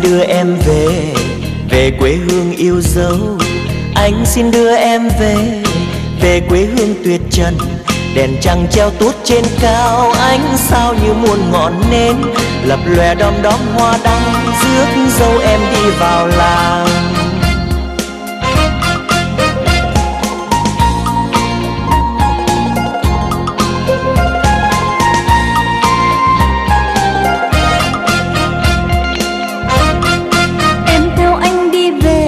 đưa em về, về quê hương yêu dấu. Anh xin đưa em về, về quê hương tuyệt trần. Đèn trăng treo tuốt trên cao, ánh sao như muôn ngọn nến lập lòe đom đóm hoa đăng, rước dâu em đi vào làng. Em theo anh đi về,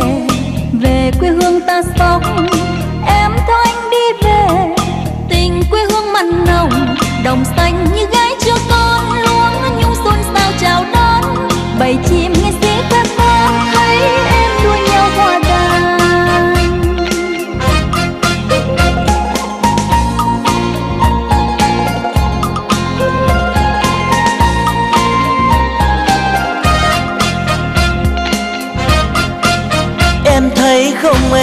về quê hương ta sống. Em theo anh đi về, tình quê hương mặn nồng, đồng xanh như gái chưa con, luống nhung xôn xao chào đón. Bầy chim nghe sĩ ca vang, thấy em đua nhau hoa đàn. Em thấy không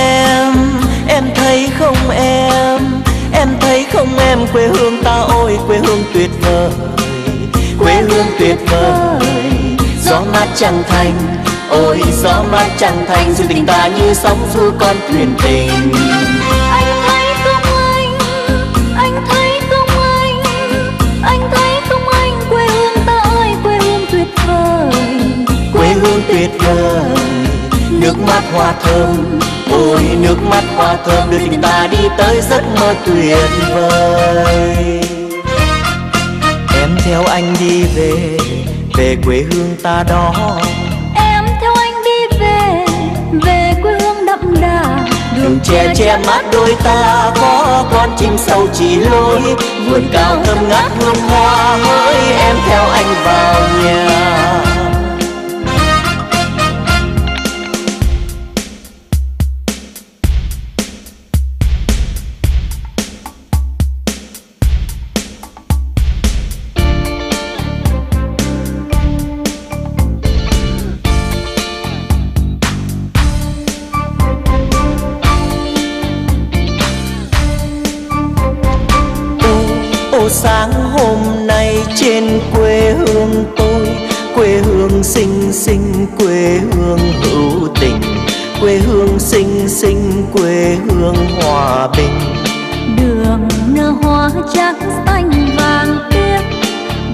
em thấy không em thấy không em, quê hương ta ôi quê hương tuyệt vời, quê hương tuyệt vời. Gió mát trăng thanh, ôi gió mát trăng thanh, duyên tình ta như sóng du con thuyền tình. Anh thấy không anh, anh thấy không anh, anh thấy không anh, quê hương ta ơi quê hương tuyệt vời, Quê hương tuyệt vời, nước mắt hoa thơm, ôi nước mắt hoa thơm đưa tình ta đi tới giấc mơ tuyệt vời. Em theo anh đi về, về quê hương ta đó. em theo anh đi về, về quê hương đậm đà. Đường tre che mát đôi ta, có con chim sâu chỉ lối, vườn cao thơm ngát hương hoa, hỡi em theo anh vào nhà. Sáng hôm nay trên quê hương tôi, quê hương xinh xinh, quê hương hữu tình, quê hương xinh xinh, quê hương hòa bình. Đường nở hoa trắng xanh vàng biếc,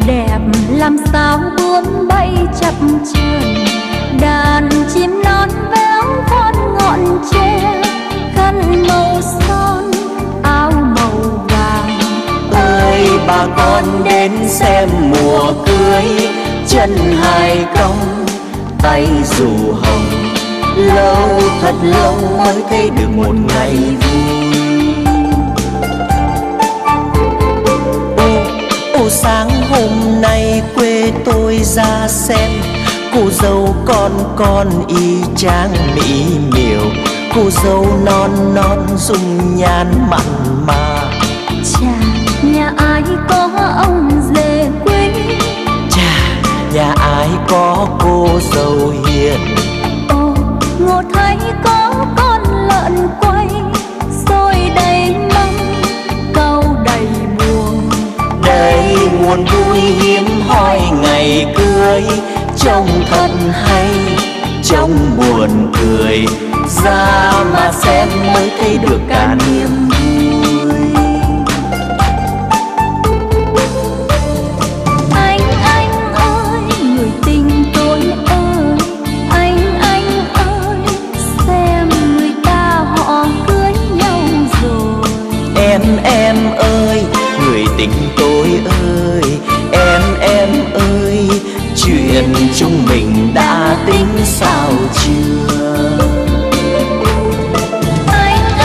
đẹp làm sao bướm bay chập chờn. Đàn chim non véo von ngọn tre, khăn màu son áo màu vàng. Ơi bà con đến xem mùa cưới, chân hai cong tay dù hồng, lâu thật lâu mới thấy được một ngày vui. Ô sáng hôm nay quê tôi ra xem, cô dâu con y chang mỹ miều, cô dâu non non dung nhan mặn mà. Chà nhà ai có ông rể quý, Chà nhà ai có cô dâu hiền. Ồ ngộ thấy có con lợn quay, xôi đầy măng câu đầy buồn. Đây nguồn vui hiếm hoi ngày cưới, trông thật hay trông buồn cười, ra mà xem mới thấy được cả niềm vui. Anh ơi người tình tôi ơi, anh ơi xem người ta họ cưới nhau rồi. Em ơi người tình tôi ơi, em ơi chuyện chúng mình đã tính sao chưa? Anh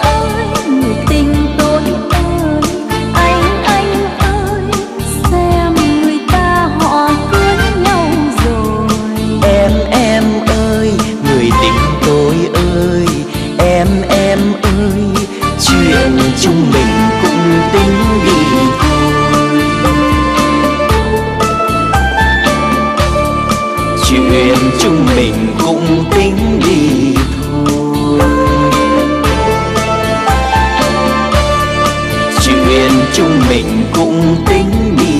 ơi người tình tôi ơi, anh ơi xem người ta họ cưới nhau rồi. Em ơi người tình tôi ơi, em ơi chuyện chúng mình cũng tính đi thôi. Chuyện chúng mình cũng tính đi thôi. Chuyện chúng mình cũng tính đi